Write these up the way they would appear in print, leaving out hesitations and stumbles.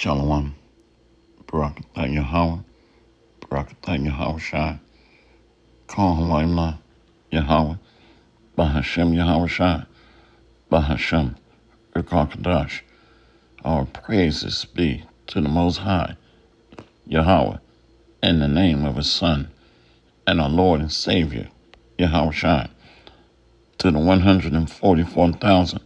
Shalom, Barakatah Yahweh, Barakatah Yahweh Shai, Kol Halayla Yahweh, Bahashem Yahweh Shai, Bahashem Rekakadash. Our praises be to the Most High, Yahweh, in the name of His Son, and our Lord and Savior, Yahweh Shai, to the 144,000.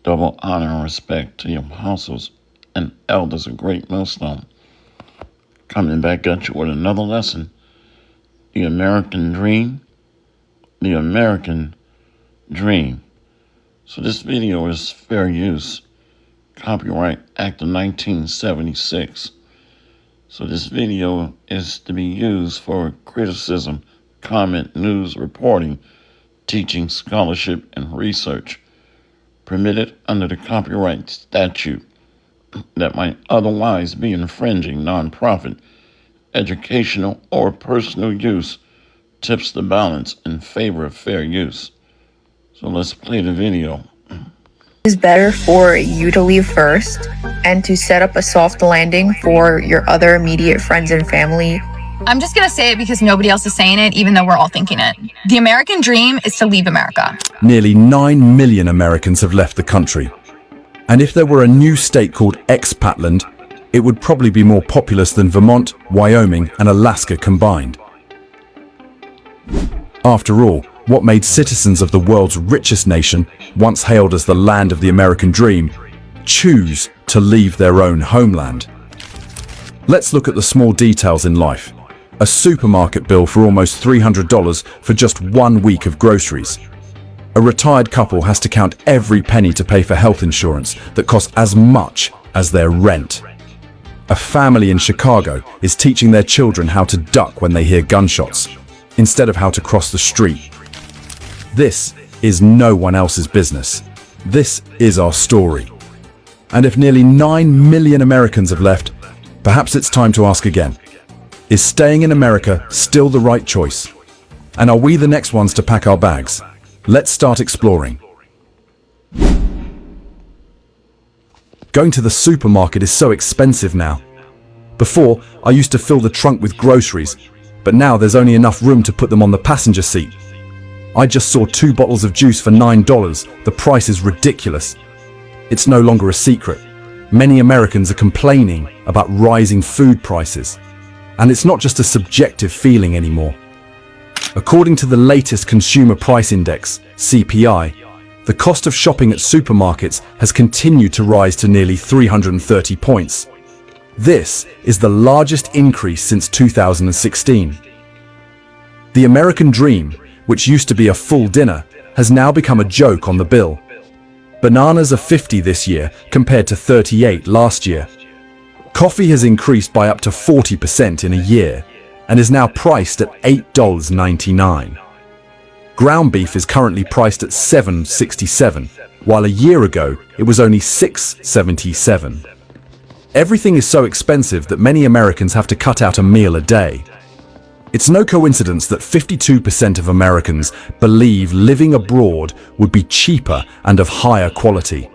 Double honor and respect to the apostles and elders of Great Millstone. Coming back at you with another lesson. The American Dream. The American Dream. So this video is fair use. Copyright Act of 1976. So this video is to be used for criticism, comment, news, reporting, teaching, scholarship, and research. Permitted under the copyright statute that might otherwise be infringing nonprofit, educational, or personal use tips the balance in favor of fair use. So let's play the video. It's better for you to leave first and to set up a soft landing for your other immediate friends and family. I'm just going to say it because nobody else is saying it, even though we're all thinking it. The American dream is to leave America. Nearly 9 million Americans have left the country. And if there were a new state called Expatland, it would probably be more populous than Vermont, Wyoming, and Alaska combined. After all, what made citizens of the world's richest nation, once hailed as the land of the American dream, choose to leave their own homeland? Let's look at the small details in life. A supermarket bill for almost $300 for just 1 week of groceries. A retired couple has to count every penny to pay for health insurance that costs as much as their rent. A family in Chicago is teaching their children how to duck when they hear gunshots, instead of how to cross the street. This is no one else's business. This is our story. And if nearly 9 million Americans have left, perhaps it's time to ask again. Is staying in America still the right choice? And are we the next ones to pack our bags? Let's start exploring. Going to the supermarket is so expensive now. Before, I used to fill the trunk with groceries, but now there's only enough room to put them on the passenger seat. I just saw 2 bottles of juice for $9. The price is ridiculous. It's no longer a secret. Many Americans are complaining about rising food prices. And it's not just a subjective feeling anymore. According to the latest Consumer Price Index, CPI, the cost of shopping at supermarkets has continued to rise to nearly 330 points. This is the largest increase since 2016. The American dream, which used to be a full dinner, has now become a joke on the bill. Bananas are 50 this year compared to 38 last year. Coffee has increased by up to 40% in a year and is now priced at $8.99. Ground beef is currently priced at $7.67, while a year ago it was only $6.77. Everything is so expensive that many Americans have to cut out a meal a day. It's no coincidence that 52% of Americans believe living abroad would be cheaper and of higher quality.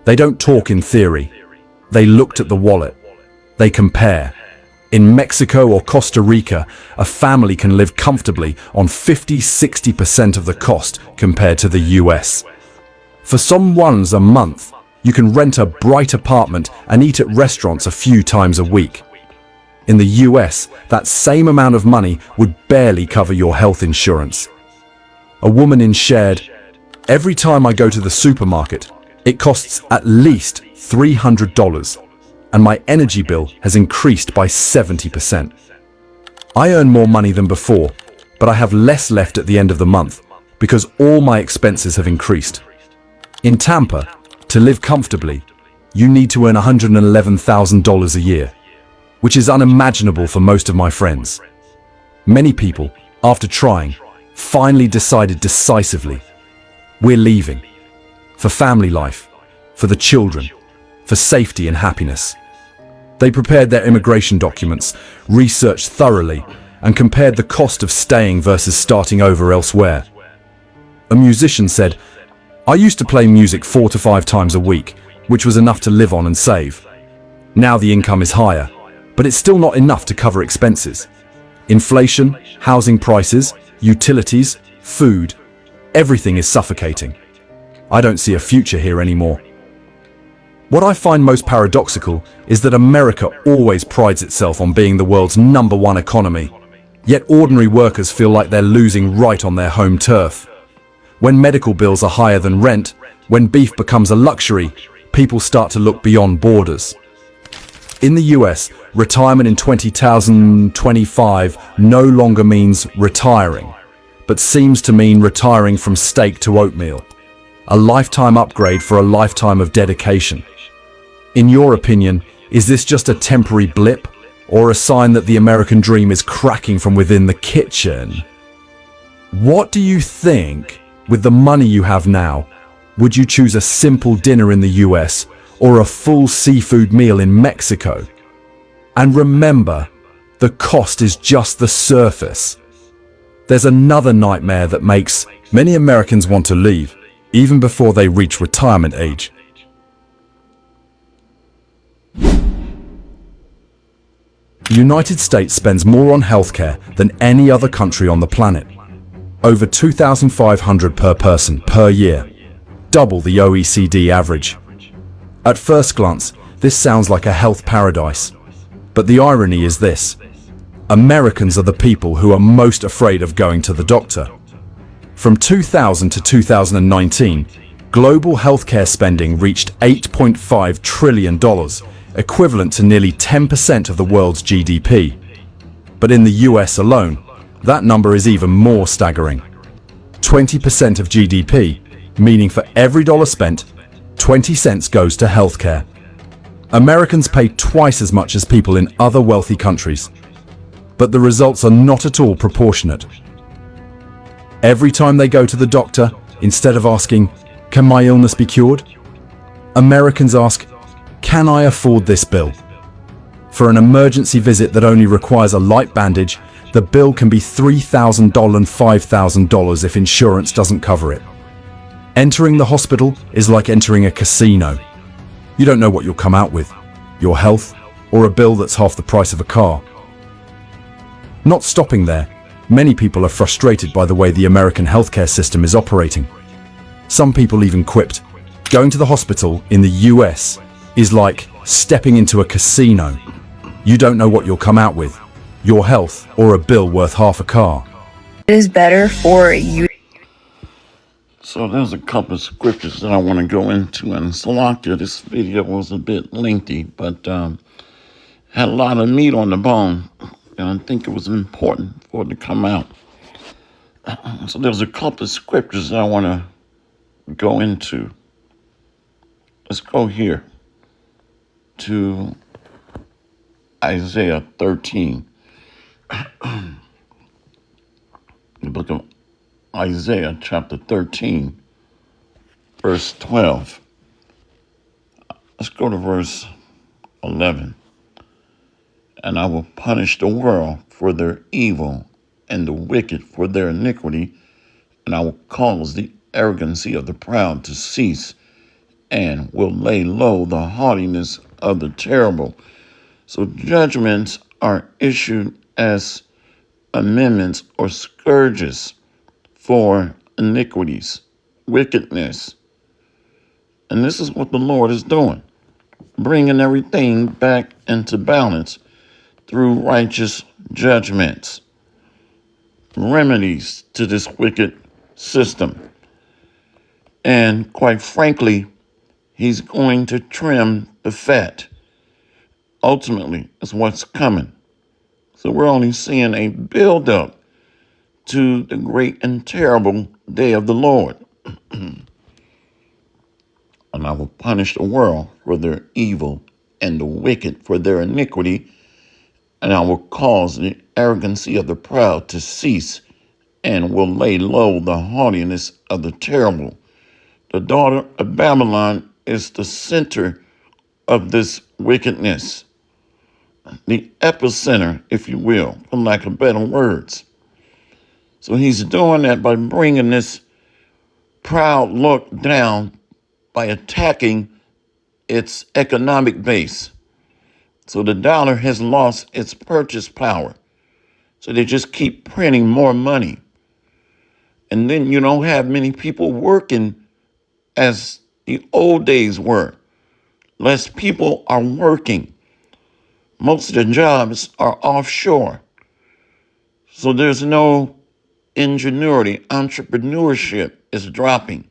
They don't talk in theory. They looked at the wallet. They compare. In Mexico or Costa Rica, a family can live comfortably on 50–60% of the cost compared to the US. For some ones a month, you can rent a bright apartment and eat at restaurants a few times a week. In the US, that same amount of money would barely cover your health insurance. A woman shared, "Every time I go to the supermarket, it costs at least $300. And my energy bill has increased by 70%. I earn more money than before, but I have less left at the end of the month because all my expenses have increased." In Tampa, to live comfortably, you need to earn $111,000 a year, which is unimaginable for most of my friends. Many people, after trying, finally decided decisively, we're leaving. For family life, for the children, for safety and happiness. They prepared their immigration documents, researched thoroughly, and compared the cost of staying versus starting over elsewhere. A musician said, "I used to play music 4 to 5 times a week, which was enough to live on and save. Now the income is higher, but it's still not enough to cover expenses. Inflation, housing prices, utilities, food, everything is suffocating. I don't see a future here anymore. What I find most paradoxical is that America always prides itself on being the world's #1 economy, yet ordinary workers feel like they're losing right on their home turf. When medical bills are higher than rent, when beef becomes a luxury, people start to look beyond borders. In the US, retirement in 2025 no longer means retiring, but seems to mean retiring from steak to oatmeal. A lifetime upgrade for a lifetime of dedication. In your opinion, is this just a temporary blip, or a sign that the American dream is cracking from within the kitchen? What do you think, with the money you have now, would you choose a simple dinner in the US or a full seafood meal in Mexico? And remember, the cost is just the surface. There's another nightmare that makes many Americans want to leave, even before they reach retirement age. The United States spends more on healthcare than any other country on the planet. Over $2,500 per person per year, double the OECD average. At first glance, this sounds like a health paradise. But the irony is this: Americans are the people who are most afraid of going to the doctor. From 2000 to 2019, global healthcare spending reached $8.5 trillion, equivalent to nearly 10% of the world's GDP. But in the US alone, that number is even more staggering. 20% of GDP, meaning for every dollar spent, 20 cents goes to healthcare. Americans pay twice as much as people in other wealthy countries, but the results are not at all proportionate. Every time they go to the doctor, instead of asking, "Can my illness be cured?" Americans ask, "Can I afford this bill?" For an emergency visit that only requires a light bandage, the bill can be $3,000 and $5,000 if insurance doesn't cover it. Entering the hospital is like entering a casino. You don't know what you'll come out with, your health, or a bill that's half the price of a car. Not stopping there, many people are frustrated by the way the American healthcare system is operating. Some people even quipped, going to the hospital in the US is like stepping into a casino. You don't know what you'll come out with, your health, or a bill worth half a car. It is better for you. So there's a couple of scriptures that I want to go into, and Salakia, this video was a bit lengthy, but had a lot of meat on the bone, and I think it was important for it to come out. So there's a couple of scriptures that I want to go into. Let's go here to Isaiah 13. The book of Isaiah chapter 13, verse 12. Let's go to verse 11. And I will punish the world for their evil and the wicked for their iniquity, and I will cause the arrogancy of the proud to cease, and will lay low the haughtiness of the terrible. So judgments are issued as amendments or scourges for iniquities, wickedness. And this is what the Lord is doing, bringing everything back into balance through righteous judgments, remedies to this wicked system. And quite frankly, he's going to trim the fat. Ultimately, is what's coming. So we're only seeing a build-up to the great and terrible day of the Lord. And I will punish the world for their evil and the wicked for their iniquity, and I will cause the arrogancy of the proud to cease, and will lay low the haughtiness of the terrible. The daughter of Babylon is the center of this wickedness, the epicenter, if you will, for lack of better words. So he's doing that by bringing this proud look down by attacking its economic base. So the dollar has lost its purchase power. So they just keep printing more money. And then you don't have many people working as the old days were. Less people are working. Most of the jobs are offshore. So there's no ingenuity. Entrepreneurship is dropping.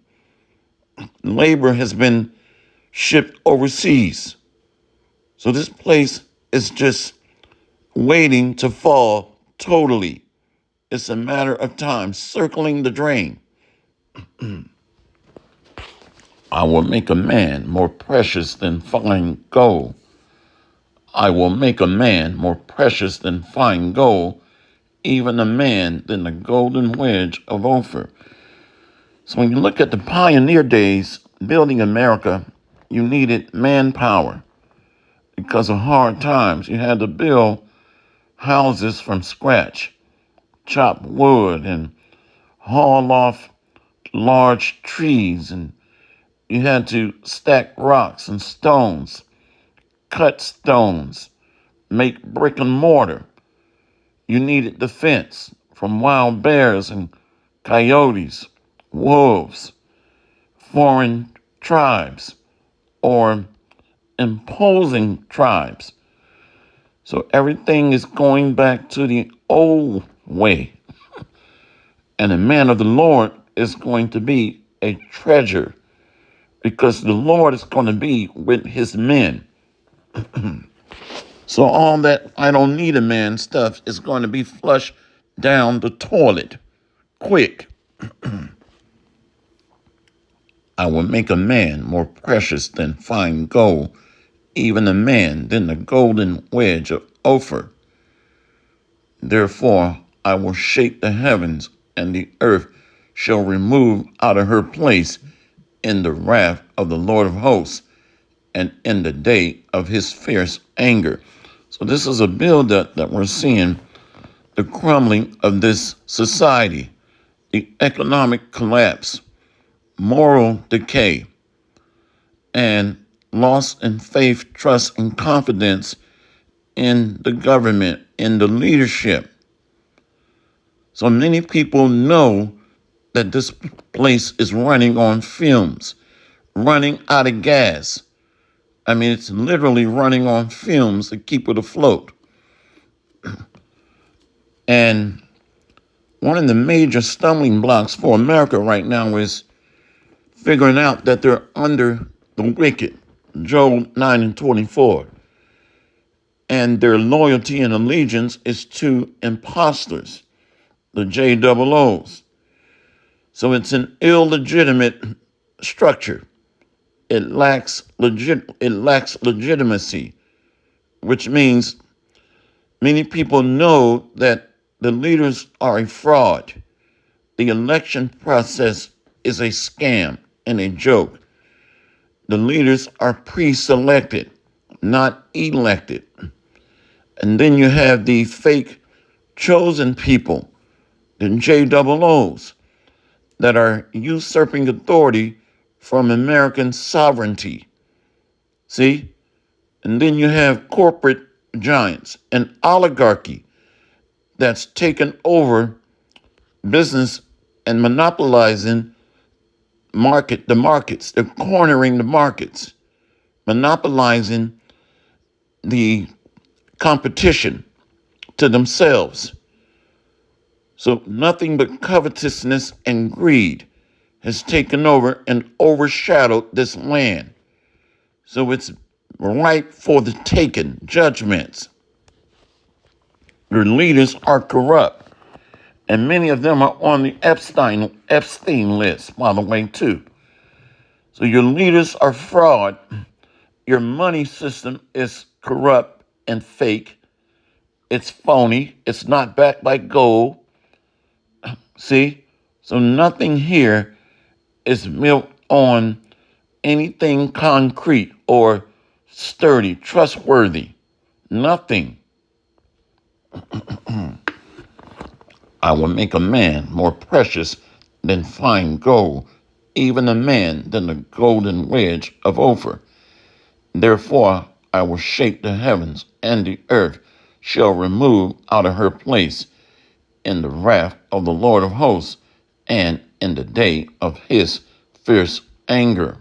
Labor has been shipped overseas. So this place is just waiting to fall totally. It's a matter of time, circling the drain. I will make a man more precious than fine gold. I will make a man more precious than fine gold, even a man than the golden wedge of Ophir. So when you look at the pioneer days, building America, you needed manpower. Because of hard times, you had to build houses from scratch, chop wood, and haul off large trees, and you had to stack rocks and stones, cut stones, make brick and mortar. You needed defense from wild bears and coyotes, wolves, foreign tribes, or imposing tribes. So everything is going back to the old way. And the man of the Lord is going to be a treasure because the Lord is going to be with his men. So all that I don't need a man stuff is going to be flushed down the toilet quick. I will make a man more precious than fine gold, even a man than the golden wedge of Ophir. Therefore, I will shake the heavens, and the earth shall remove out of her place in the wrath of the Lord of hosts and in the day of his fierce anger. So this is a buildup that we're seeing, the crumbling of this society, the economic collapse, moral decay, and loss in faith, trust, and confidence in the government, in the leadership. So many people know that this place is running on fumes, running out of gas. I mean, it's literally running on fumes to keep it afloat. And one of the major stumbling blocks for America right now is figuring out that they're under the wicked, Job 9:24. And their loyalty and allegiance is to imposters, the JOOs. So it's an illegitimate structure. It lacks legitimacy, which means many people know that the leaders are a fraud. The election process is a scam and a joke. The leaders are pre-selected, not elected. And then you have the fake chosen people, the JOOs, that are usurping authority from American sovereignty. See? And then you have corporate giants and oligarchy that's taken over business and monopolizing the markets. They're cornering the markets, monopolizing the competition to themselves. So nothing but covetousness and greed has taken over and overshadowed this land. So it's ripe for the taking, judgments. Your leaders are corrupt. And many of them are on the Epstein list, by the way, too. So your leaders are fraud. Your money system is corrupt and fake. It's phony. It's not backed by gold. See? So nothing here is built on anything concrete or sturdy, trustworthy. Nothing. I will make a man more precious than fine gold, even a man than the golden wedge of Ophir. Therefore, I will shake the heavens, and the earth shall remove out of her place in the wrath of the Lord of hosts, and in the day of his fierce anger.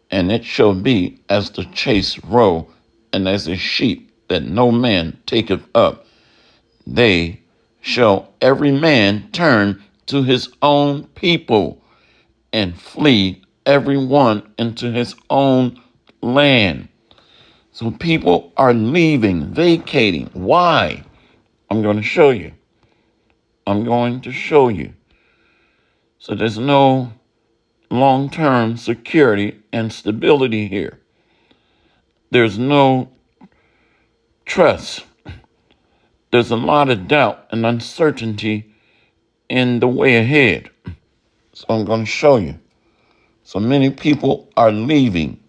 And it shall be as the chase roe, and as a sheep that no man taketh up. They shall every man turn to his own people, and flee every one into his own land. So people are leaving, vacating. Why? I'm going to show you. I'm going to show you. So there's no long-term security and stability here. There's no trust. There's a lot of doubt and uncertainty in the way ahead. So I'm going to show you. So many people are leaving.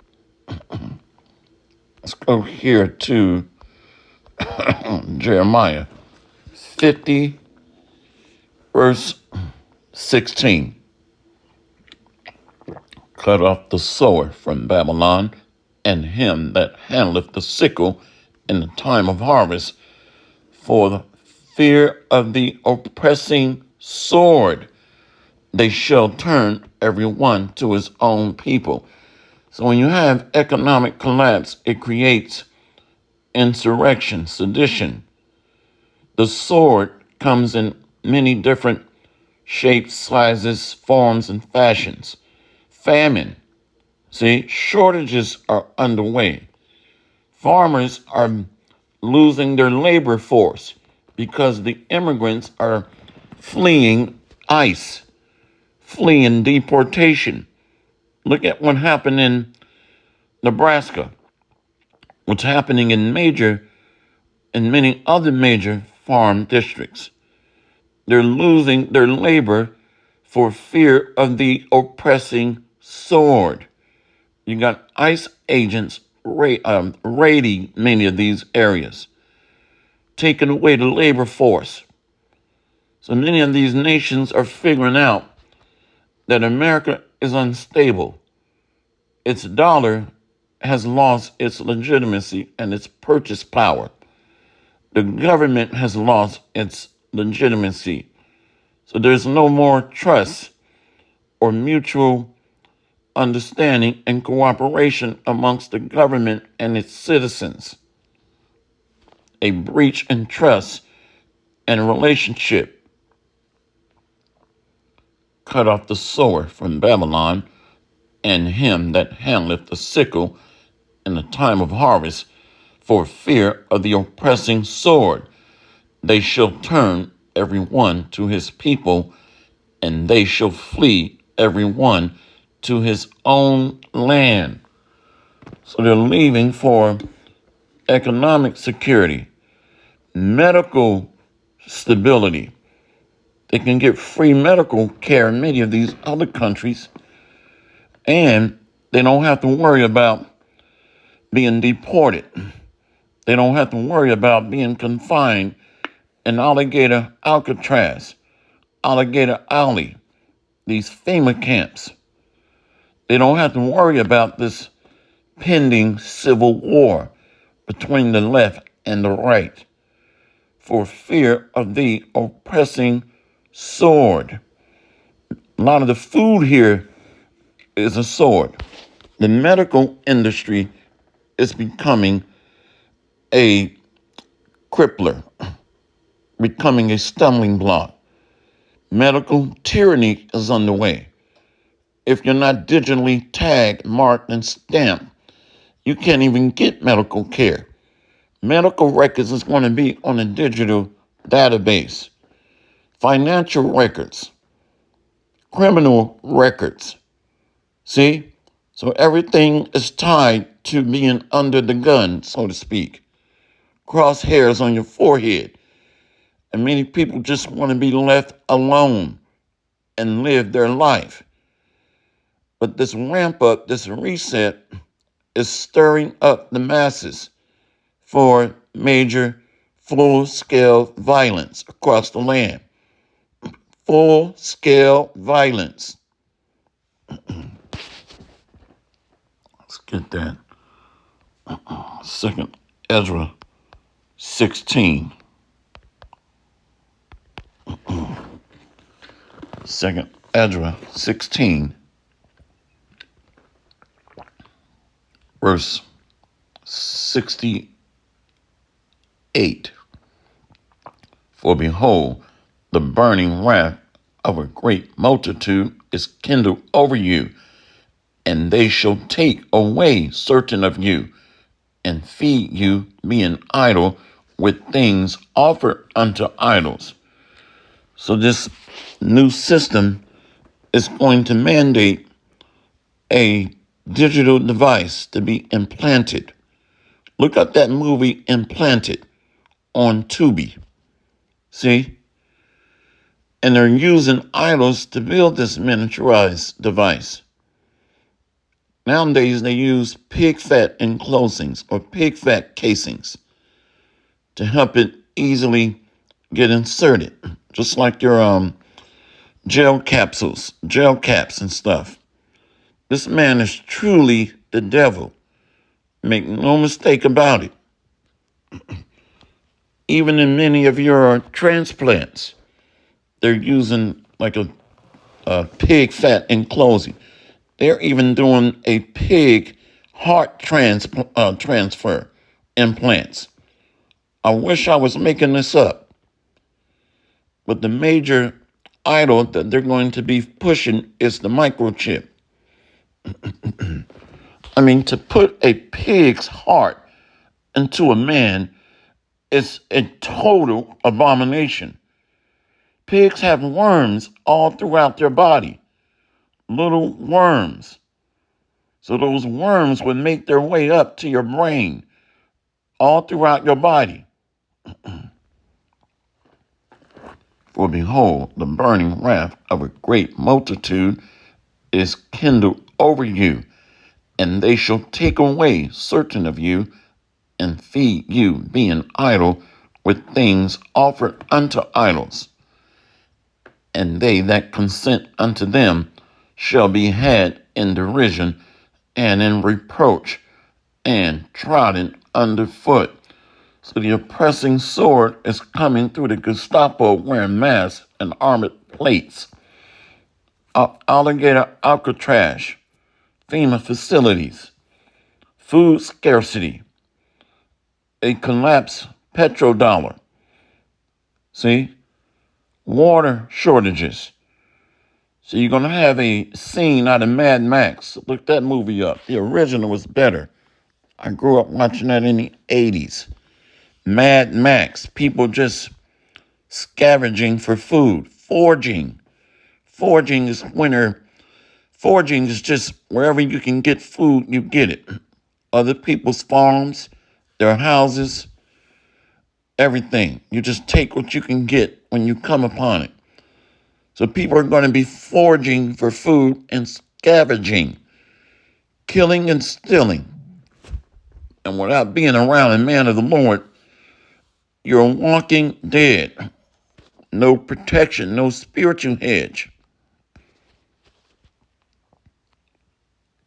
Let's go here to Jeremiah 50, verse 16. Cut off the sower from Babylon, and him that handleth the sickle in the time of harvest, for the fear of the oppressing sword. They shall turn every one to his own people. So when you have economic collapse, it creates insurrection, sedition. The sword comes in many different shapes, sizes, forms, and fashions. Famine. See, shortages are underway. Farmers are losing their labor force because the immigrants are fleeing ICE, fleeing deportation. Look at what happened in Nebraska, what's happening in many other major farm districts. They're losing their labor for fear of the oppressing sword. You got ICE agents raiding many of these areas, taking away the labor force. So many of these nations are figuring out that America is unstable. Its dollar has lost its legitimacy and its purchase power. The government has lost its legitimacy. So there's no more trust or mutual understanding and cooperation amongst the government and its citizens. A breach in trust and relationship. Cut off the sower from Babylon, and him that handleth the sickle in the time of harvest, for fear of the oppressing sword. They shall turn every one to his people, and they shall flee every one to his own land. So they're leaving for economic security, medical stability. They can get free medical care in many of these other countries, and they don't have to worry about being deported. They don't have to worry about being confined in Alcatraz, Alligator Alley, these FEMA camps. They don't have to worry about this pending civil war between the left and the right for fear of the oppressing sword. A lot of the food here is a sword. The medical industry is becoming a crippler, becoming a stumbling block. Medical tyranny is underway. If you're not digitally tagged, marked, and stamped, you can't even get medical care. Medical records is going to be on a digital database. Financial records, criminal records. See? So everything is tied to being under the gun, so to speak. Crosshairs on your forehead. And many people just want to be left alone and live their life. But this ramp up, this reset, is stirring up the masses for major full-scale violence across the land. Full-scale violence. Let's get that Second Ezra 16. Second Ezra 16, verse 68. For behold, the burning wrath of a great multitude is kindled over you, and they shall take away certain of you, and feed you, being idle, with things offered unto idols. So this new system is going to mandate a digital device to be implanted. Look up that movie Implanted on Tubi. See? And they're using idols to build this miniaturized device. Nowadays, they use pig fat enclosings or pig fat casings to help it easily get inserted, just like your gel caps and stuff. This man is truly the devil. Make no mistake about it. Even in many of your transplants, they're using like a pig fat enclosing. They're even doing a pig heart transfer implants. I wish I was making this up. But the major idol that they're going to be pushing is the microchip. I mean, to put a pig's heart into a man is a total abomination. Pigs have worms all throughout their body, little worms. So those worms would make their way up to your brain, all throughout your body. For behold, the burning wrath of a great multitude is kindled over you, and they shall take away certain of you, and feed you, being idle, with things offered unto idols. And they that consent unto them shall be had in derision and in reproach and trodden under foot. So the oppressing sword is coming through the Gestapo wearing masks and armored plates. Alligator Alcatraz, FEMA facilities, food scarcity, a collapsed petrodollar. See? Water shortages. So you're going to have a scene out of Mad Max. Look that movie up. The original was better. I grew up watching that in the 80s. Mad Max. People just scavenging for food. Foraging. Foraging is just wherever you can get food, you get it. Other people's farms, their houses, everything. You just take what you can get when you come upon it. So people are going to be foraging for food and scavenging, killing and stealing. And without being around a man of the Lord, you're walking dead. No protection, no spiritual hedge.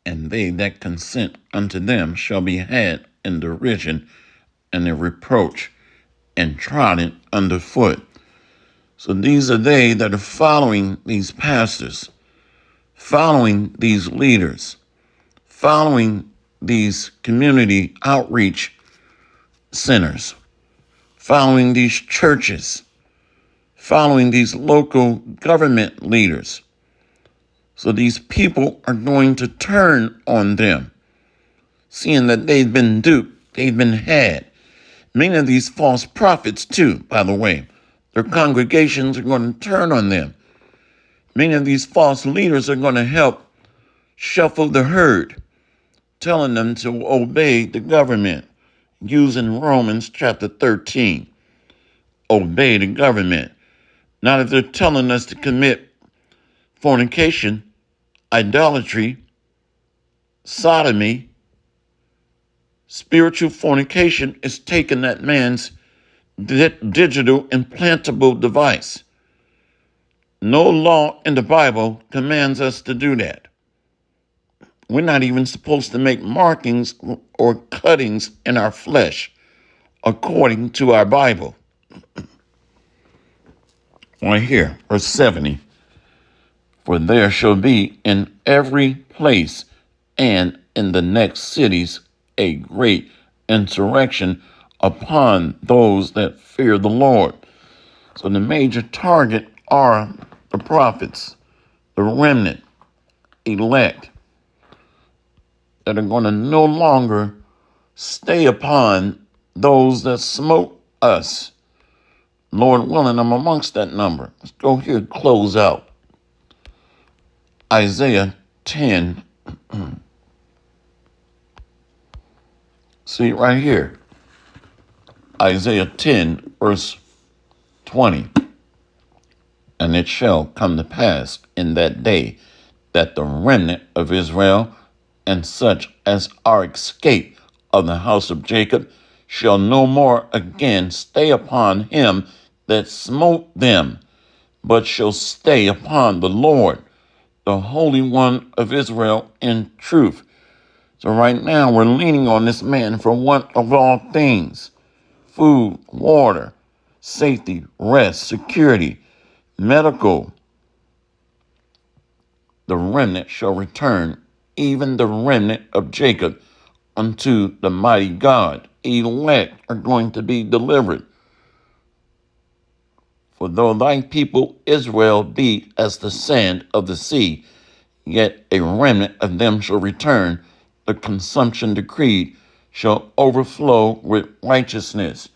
And they that consent unto them shall be had in derision and in reproach and trodden under foot. So these are they that are following these pastors, following these leaders, following these community outreach centers, following these churches, following these local government leaders. So these people are going to turn on them, seeing that they've been duped, they've been had. Many of these false prophets, too, by the way, their congregations are going to turn on them. Many of these false leaders are going to help shuffle the herd, telling them to obey the government, using Romans chapter 13. Obey the government. Not if they're telling us to commit fornication, idolatry, sodomy. Spiritual fornication is taking that man's digital implantable device. No law in the Bible commands us to do that. We're not even supposed to make markings or cuttings in our flesh, according to our Bible. Right here, verse 70. For there shall be in every place and in the next cities a great insurrection upon those that fear the Lord. So the major target are the prophets, the remnant, elect, that are going to no longer stay upon those that smote us. Lord willing, I'm amongst that number. Let's go here and close out. Isaiah 10. See right here. Isaiah 10, verse 20. And it shall come to pass in that day that the remnant of Israel and such as are escaped of the house of Jacob shall no more again stay upon him that smote them, but shall stay upon the Lord, the Holy One of Israel, in truth. So right now we're leaning on this man for one of all things: food, water, safety, rest, security, medical. The remnant shall return, even the remnant of Jacob, unto the mighty God. Elect are going to be delivered. For though thy people Israel be as the sand of the sea, yet a remnant of them shall return. The consumption decreed shall overflow with righteousness.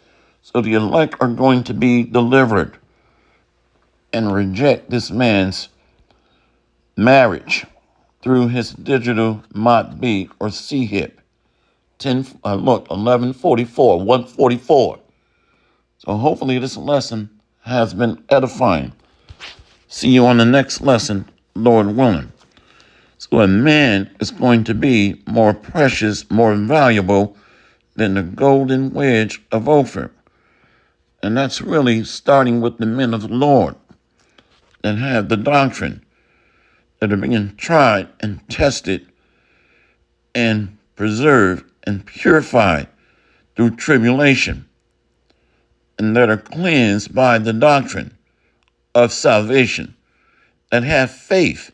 So the elect are going to be delivered and reject this man's marriage through his digital Mot B or C-hip. 1144, 144. So hopefully this lesson has been edifying. See you on the next lesson, Lord willing. So a man is going to be more precious, more valuable than the golden wedge of Ophir. And that's really starting with the men of the Lord that have the doctrine, that are being tried and tested and preserved and purified through tribulation, and that are cleansed by the doctrine of salvation, that have faith.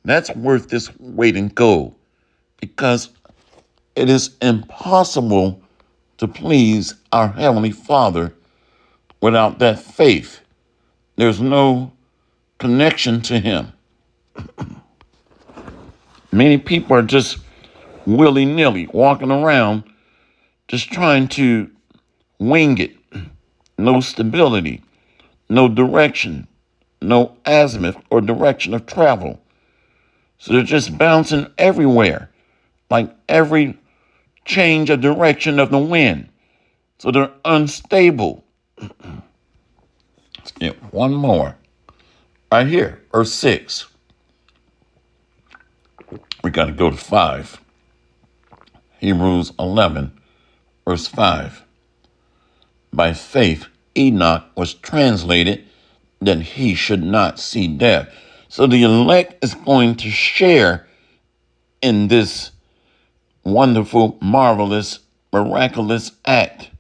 That's worth this weight in gold, because it is impossible to please our Heavenly Father without that faith. There's no connection to Him. Many people are just willy-nilly walking around just trying to wing it. No stability, no direction, no azimuth or direction of travel. So they're just bouncing everywhere, like every change of direction of the wind. So they're unstable. Let's get one more. Right here, verse 6. We got to go to 5. Hebrews 11, verse 5. By faith, Enoch was translated that he should not see death. So the elect is going to share in this wonderful, marvelous, miraculous act.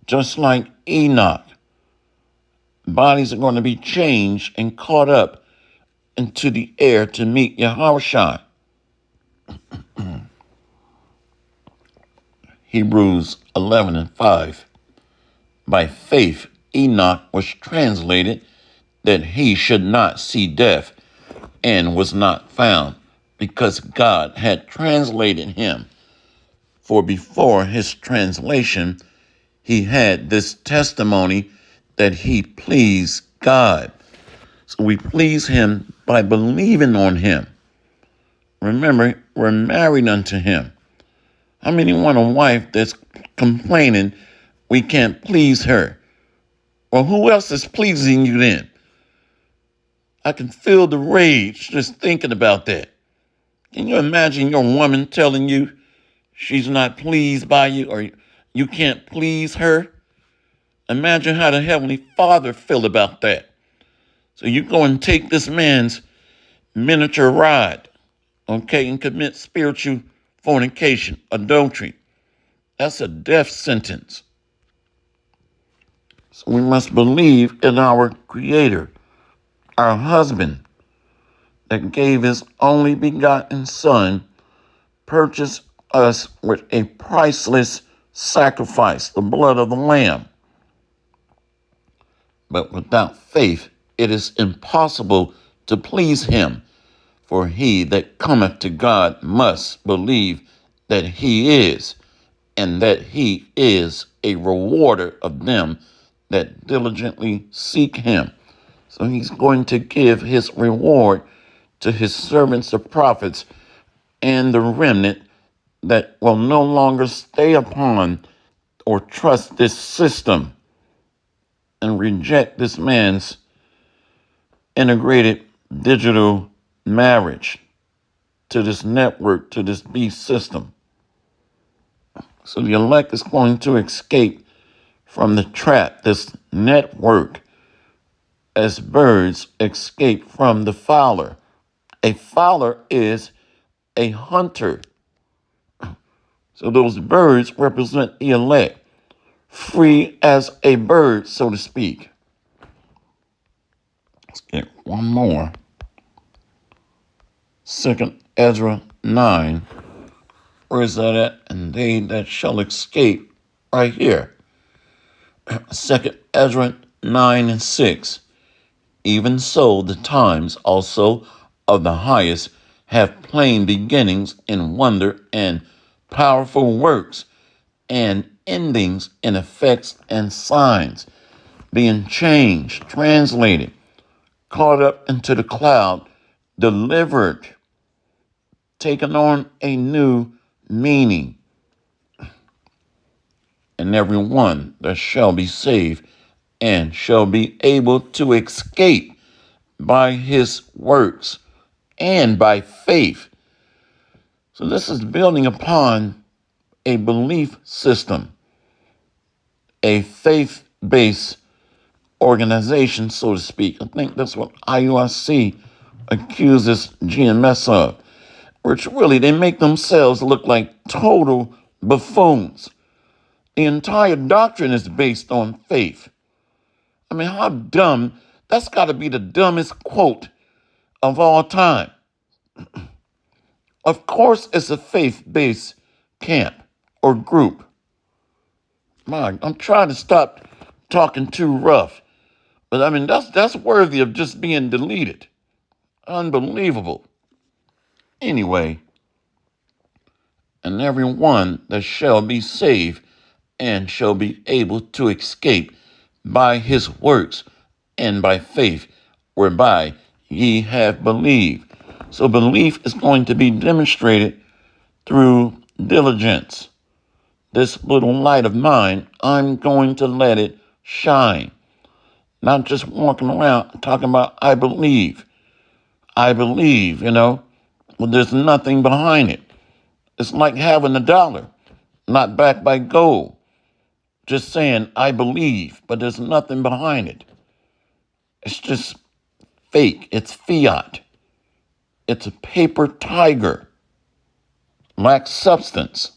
Just like Enoch, bodies are going to be changed and caught up into the air to meet Yahushua. Hebrews 11 and 5. By faith, Enoch was translated that he should not see death, and was not found, because God had translated him. For before his translation, he had this testimony that he pleased God. So we please him by believing on him. Remember, we're married unto him. How many want a wife that's complaining we can't please her? Well, who else is pleasing you then? I can feel the rage just thinking about that. Can you imagine your woman telling you she's not pleased by you, or you can't please her? Imagine how the Heavenly Father feel about that. So you go and take this man's miniature ride okay, and commit spiritual fornication, adultery. That's a death sentence. So we must believe in our Creator, our husband, that gave his only begotten Son, purchased us with a priceless sacrifice, the blood of the Lamb. But without faith, it is impossible to please him. For he that cometh to God must believe that he is, and that he is a rewarder of them that diligently seek him. So he's going to give his reward to his servants, the prophets, and the remnant that will no longer stay upon or trust this system and reject this man's integrated digital marriage to this network, to this beast system. So the elect is going to escape from the trap, this network, as birds escape from the fowler. A fowler is a hunter. So those birds represent the elect, free as a bird, so to speak. Let's get one more. 2nd Ezra 9. Where is that at? And they that shall escape, right here. 2nd Ezra 9 and 6. Even so, the times also of the highest have plain beginnings in wonder and powerful works, and endings in effects and signs, being changed, translated, caught up into the cloud, delivered, taken on a new meaning. And every one that shall be saved and shall be able to escape by his works and by faith. So this is building upon a belief system, a faith-based organization, so to speak. I think that's what IUIC accuses GMS of, which really they make themselves look like total buffoons. The entire doctrine is based on faith. I mean, how dumb, that's got to be the dumbest quote of all time. Of course, it's a faith-based camp or group. I'm trying to stop talking too rough, but I mean, that's worthy of just being deleted. Unbelievable. Anyway, and every one that shall be saved and shall be able to escape by his works and by faith whereby ye have believed. So belief is going to be demonstrated through diligence. This little light of mine, I'm going to let it shine. Not just walking around talking about I believe, but there's nothing behind it. It's like having $1, not backed by gold. Just saying I believe, but there's nothing behind it. It's just fake. It's fiat. It's a paper tiger. Lacks substance.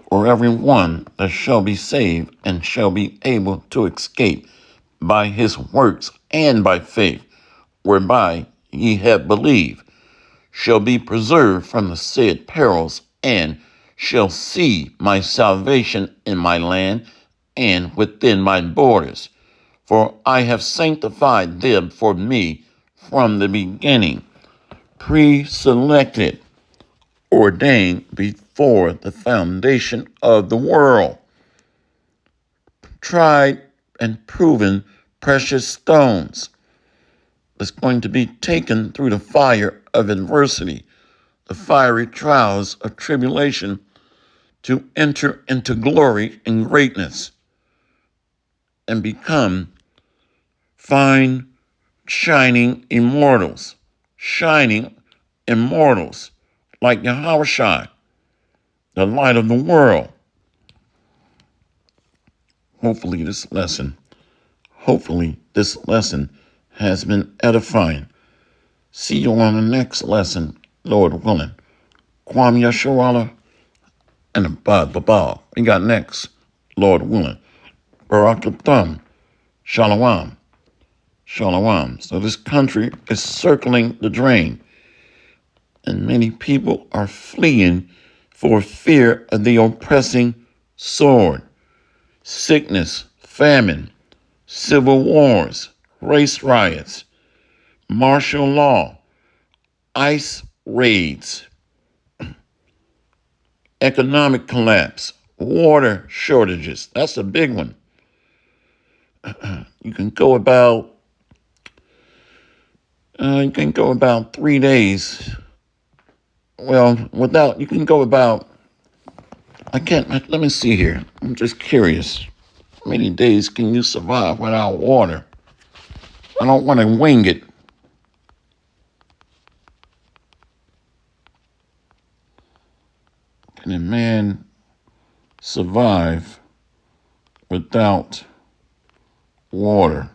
For every one that shall be saved and shall be able to escape by his works and by faith, whereby ye have believed, shall be preserved from the said perils, and shall see my salvation in my land and within my borders. For I have sanctified them for me from the beginning, pre-selected, ordained before the foundation of the world, tried and proven precious stones that's going to be taken through the fire of adversity, the fiery trials of tribulation, to enter into glory and greatness and become fine, shining immortals, like Yahushua, the light of the world. Hopefully this lesson has been edifying See you on the next lesson, Lord willing. Kwam Yasharala and Abad Babal. We got next, Lord willing. Barakathum. Shalom. Shalom. So this country is circling the drain, and many people are fleeing for fear of the oppressing sword, sickness, famine, civil wars, race riots, martial law, ICE raids, economic collapse, water shortages. That's a big one. You can go about 3 days. Well, you can go about, let me see here. I'm just curious. How many days can you survive without water? I don't want to wing it. Can a man survive without water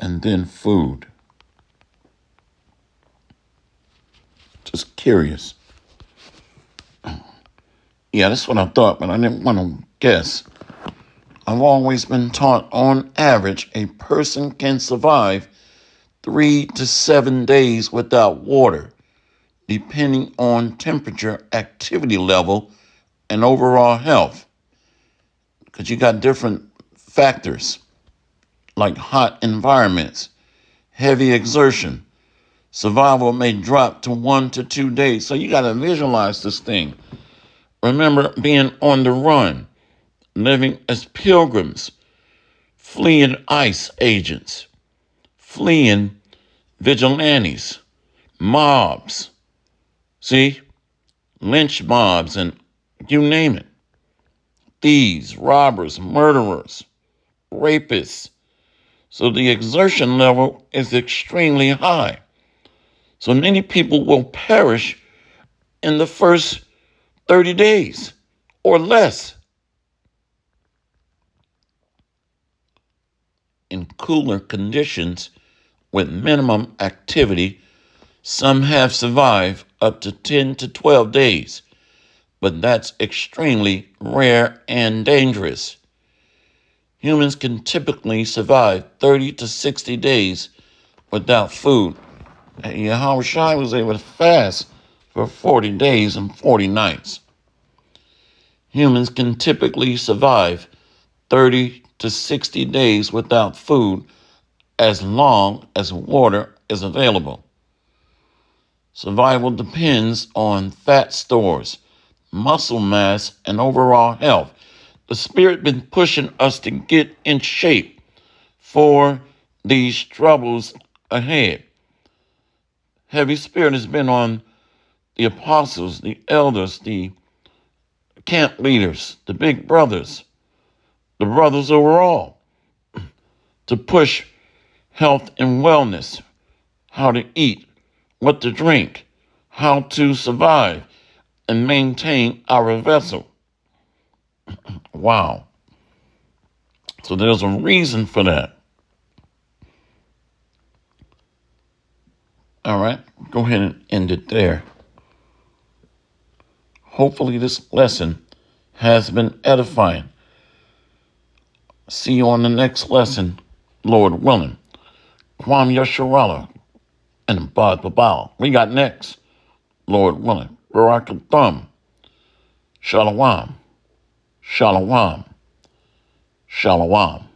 and then food? Just curious. Yeah, that's what I thought, but I didn't want to guess. I've always been taught, on average, a person can survive 3 to 7 days without water, depending on temperature, activity level, and overall health. Because you got different factors, like hot environments, heavy exertion. Survival may drop to 1 to 2 days. So you got to visualize this thing. Remember being on the run, living as pilgrims, fleeing ICE agents, fleeing vigilantes, mobs, lynch mobs, and you name it. Thieves, robbers, murderers, rapists. So the exertion level is extremely high. So many people will perish in the first 30 days or less. In cooler conditions with minimum activity, some have survived up to 10 to 12 days, but that's extremely rare and dangerous. Humans can typically survive 30 to 60 days without food. Yahweh Shai was able to fast for 40 days and 40 nights. Humans can typically survive 30 to 60 days without food as long as water is available. Survival depends on fat stores, muscle mass, and overall health. The Spirit been pushing us to get in shape for these troubles ahead. Heavy Spirit has been on the apostles, the elders, the camp leaders, the big brothers, the brothers overall, to push health and wellness, how to eat, what to drink, how to survive and maintain our vessel. Wow. So there's a reason for that. All right, go ahead and end it there. Hopefully this lesson has been edifying. See you on the next lesson, Lord willing. Kwam Yasharala and Bad Babal. We got next, Lord willing. Barakathum. Shalom. Shalom. Shalom.